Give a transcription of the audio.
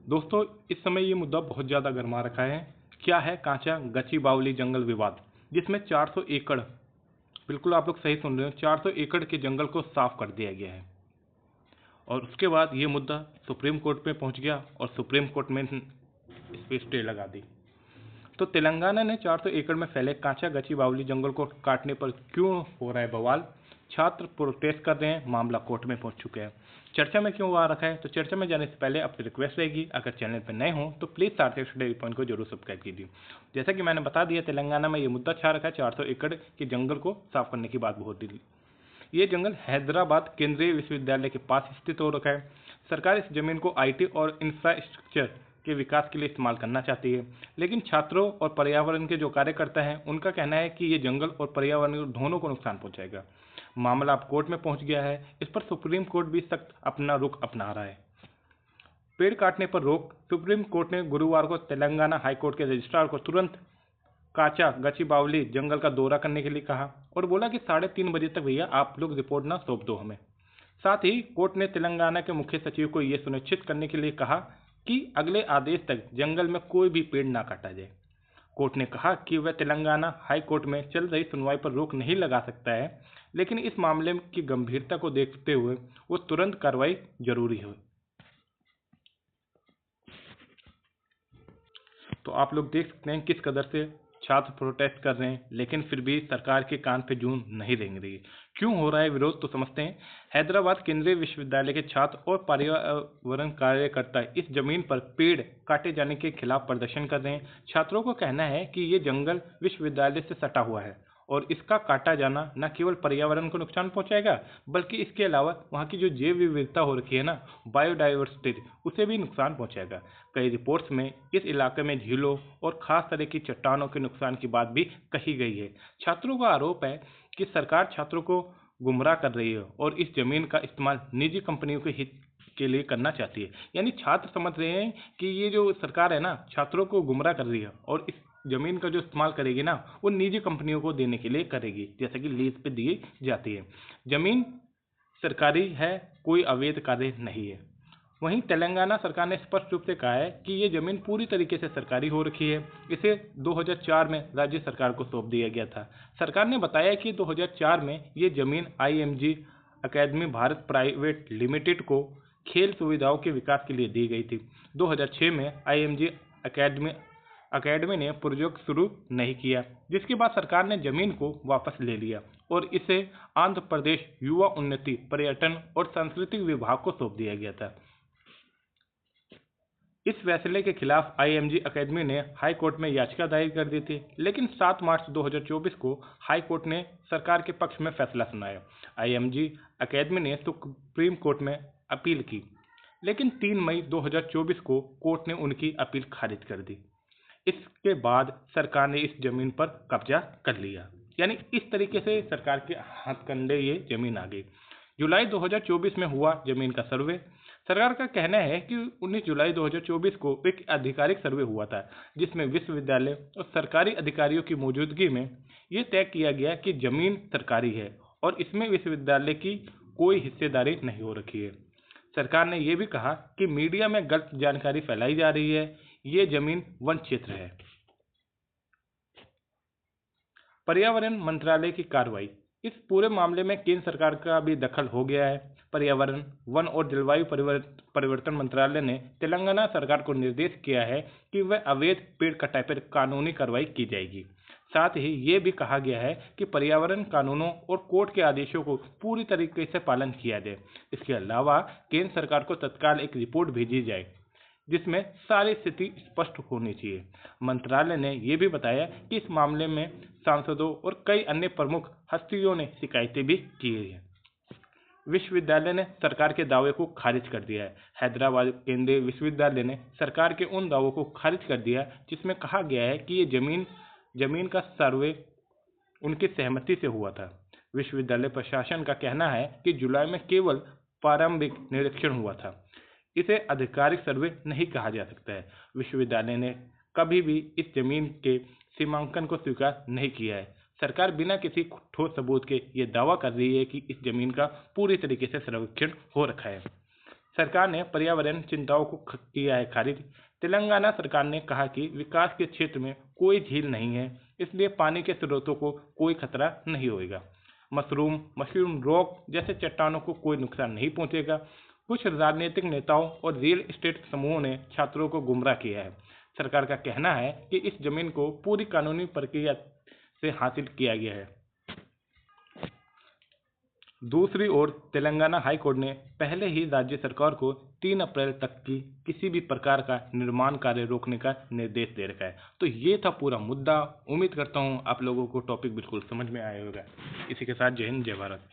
दोस्तों, इस समय ये मुद्दा बहुत ज़्यादा गर्मा रखा है। क्या है कांचा गची बावली जंगल विवाद, जिसमें 400 एकड़, बिल्कुल आप लोग सही सुन रहे हो, 400 एकड़ के जंगल को साफ कर दिया गया है। और उसके बाद ये मुद्दा सुप्रीम कोर्ट में पहुंच गया और सुप्रीम कोर्ट में इस पर स्टे लगा दी। तो तेलंगाना ने 400 एकड़ में फैले कांचा गची बावली जंगल को काटने पर क्यों हो रहा है बवाल? छात्र प्रोटेस्ट कर रहे हैं, मामला कोर्ट में पहुंच चुके हैं। चर्चा में क्यों आ रखा है? तो चर्चा में जाने से पहले आपसे रिक्वेस्ट रहेगी, अगर चैनल पर नए हो तो प्लीज़ सार्थक डेली पॉइंट को जरूर सब्सक्राइब कीजिए। जैसा कि मैंने बता दिया, तेलंगाना में ये मुद्दा छा रखा है, 400 एकड़ के जंगल को साफ करने की बात बहुत दी। ये जंगल हैदराबाद केंद्रीय विश्वविद्यालय के पास स्थित हो रखा है। सरकार इस जमीन को आईटी और इंफ्रास्ट्रक्चर के विकास के लिए इस्तेमाल करना चाहती है, लेकिन छात्रों और पर्यावरण के जो कार्यकर्ता हैं उनका कहना है कि ये जंगल और पर्यावरण दोनों को नुकसान पहुंचाएगा। मामला अब कोर्ट में पहुंच गया है। इस पर सुप्रीम कोर्ट भी सख्त अपना रुख अपना रहा है। पेड़ काटने पर रोक। सुप्रीम कोर्ट ने गुरुवार को तेलंगाना हाईकोर्ट के रजिस्ट्रार को तुरंत काचा गची बावली जंगल का दौरा करने के लिए कहा और बोला कि 3:30 बजे तक भैया आप लोग रिपोर्ट ना सौंप दो हमें। साथ ही कोर्ट ने तेलंगाना के मुख्य सचिव को यह सुनिश्चित करने के लिए कहा कि अगले आदेश तक जंगल में कोई भी पेड़ ना काटा जाए। कोर्ट ने कहा कि वह तेलंगाना हाई कोर्ट में चल रही सुनवाई पर रोक नहीं लगा सकता है, लेकिन इस मामले की गंभीरता को देखते हुए वो तुरंत कार्रवाई जरूरी है। तो आप लोग देख सकते हैं किस कदर से छात्र प्रोटेस्ट कर रहे हैं, लेकिन फिर भी सरकार के कान पे जूं नहीं रेंग रही। क्यों हो रहा है विरोध, तो समझते हैं। हैदराबाद केंद्रीय विश्वविद्यालय के छात्र और पर्यावरण कार्यकर्ता इस जमीन पर पेड़ काटे जाने के खिलाफ प्रदर्शन कर रहे हैं। छात्रों को कहना है कि ये जंगल विश्वविद्यालय से सटा हुआ है और इसका काटा जाना न केवल पर्यावरण को नुकसान पहुंचाएगा, बल्कि इसके अलावा वहाँ की जो जैव विविधता हो रखी है ना, बायोडाइवर्सिटी, उसे भी नुकसान पहुंचाएगा। कई रिपोर्ट्स में इस इलाके में झीलों और खास तरह की चट्टानों के नुकसान की बात भी कही गई है। छात्रों का आरोप है कि सरकार छात्रों को गुमराह कर रही है और इस जमीन का इस्तेमाल निजी कंपनियों के हित के लिए करना चाहती है। यानी छात्र समझ रहे हैं कि ये जो सरकार है ना, छात्रों को गुमराह कर रही है और इस जमीन का जो इस्तेमाल करेगी ना, वो निजी कंपनियों को देने के लिए करेगी, जैसे कि लीज पे दी जाती है। जमीन सरकारी है, कोई अवैध कार्य नहीं है। वहीं तेलंगाना सरकार ने स्पष्ट रूप से कहा है कि ये जमीन पूरी तरीके से सरकारी हो रखी है। इसे 2004 में राज्य सरकार को सौंप दिया गया था। सरकार ने बताया कि 2004 में ये जमीन IMG academy Bharat private limited को खेल सुविधाओं के विकास के लिए दी गई थी। 2006 में आईएमजी अकेडमी ने प्रोजेक्ट शुरू नहीं किया, जिसके बाद सरकार ने जमीन को वापस ले लिया और इसे आंध्र प्रदेश युवा उन्नति, पर्यटन और सांस्कृतिक विभाग को सौंप दिया गया था। इस फैसले के खिलाफ आईएमजी अकेडमी ने हाई कोर्ट में याचिका दायर कर दी थी, लेकिन 7 मार्च 2024 को हाई कोर्ट ने सरकार के पक्ष में फैसला सुनाया। आईएमजी अकेडमी ने सुप्रीम कोर्ट में अपील की, लेकिन 3 मई 2024 को कोर्ट ने उनकी अपील खारिज कर दी। इसके बाद सरकार ने इस जमीन पर कब्जा कर लिया। यानी इस तरीके से सरकार के हथकंडे ये जमीन आ गई। जुलाई 2024 में हुआ जमीन का सर्वे। सरकार का कहना है कि 19 जुलाई 2024 को एक आधिकारिक सर्वे हुआ था, जिसमें विश्वविद्यालय और सरकारी अधिकारियों की मौजूदगी में ये तय किया गया कि जमीन सरकारी है और इसमें विश्वविद्यालय की कोई हिस्सेदारी नहीं हो रखी है। सरकार ने यह भी कहा कि मीडिया में गलत जानकारी फैलाई जा रही है, ये जमीन वन क्षेत्र है। पर्यावरण मंत्रालय की कार्रवाई। इस पूरे मामले में केंद्र सरकार का भी दखल हो गया है। पर्यावरण, वन और जलवायु परिवर्तन मंत्रालय ने तेलंगाना सरकार को निर्देश किया है कि वह अवैध पेड़ कटाई पर कानूनी कार्रवाई की जाएगी। साथ ही ये भी कहा गया है कि पर्यावरण कानूनों और कोर्ट के आदेशों को पूरी तरीके से पालन किया जाए। इसके अलावा केंद्र सरकार को तत्काल एक रिपोर्ट भेजी जाए जिसमें सारी स्थिति स्पष्ट होनी चाहिए। मंत्रालय ने यह भी बताया कि इस मामले में सांसदों और कई अन्य प्रमुख हस्तियों ने शिकायतें भी की हैं। विश्वविद्यालय ने सरकार के दावे को खारिज कर दिया है। हैदराबाद केंद्रीय विश्वविद्यालय ने सरकार के उन दावों को खारिज कर दिया जिसमें कहा गया है कि ये जमीन का सर्वे उनकी सहमति से हुआ था। विश्वविद्यालय प्रशासन का कहना है कि जुलाई में केवल प्रारंभिक निरीक्षण हुआ था, इसे आधिकारिक सर्वे नहीं कहा जा सकता है। विश्वविद्यालय ने कभी भी इस जमीन के सीमांकन को स्वीकार नहीं किया है। सरकार बिना किसी ठोस सबूत के ये दावा कर रही है कि इस जमीन का पूरी तरीके से सर्वेक्षण हो रखा है। सरकार ने पर्यावरण चिंताओं को किया है खारिज। तेलंगाना सरकार ने कहा कि विकास के क्षेत्र में कोई झील नहीं है, इसलिए पानी के स्रोतों को कोई खतरा नहीं होगा। मशरूम रॉक जैसे चट्टानों को कोई नुकसान नहीं पहुंचेगा। कुछ राजनीतिक नेताओं और रियल एस्टेट समूहों ने छात्रों को गुमराह किया है। सरकार का कहना है कि इस जमीन को पूरी कानूनी प्रक्रिया से हासिल किया गया है। दूसरी ओर तेलंगाना हाई कोर्ट ने पहले ही राज्य सरकार को 3 अप्रैल तक की किसी भी प्रकार का निर्माण कार्य रोकने का निर्देश दे रखा है। तो ये था पूरा मुद्दा। उम्मीद करता हूँ आप लोगों को टॉपिक बिल्कुल समझ में आया होगा। इसी के साथ जय हिंद, जय भारत।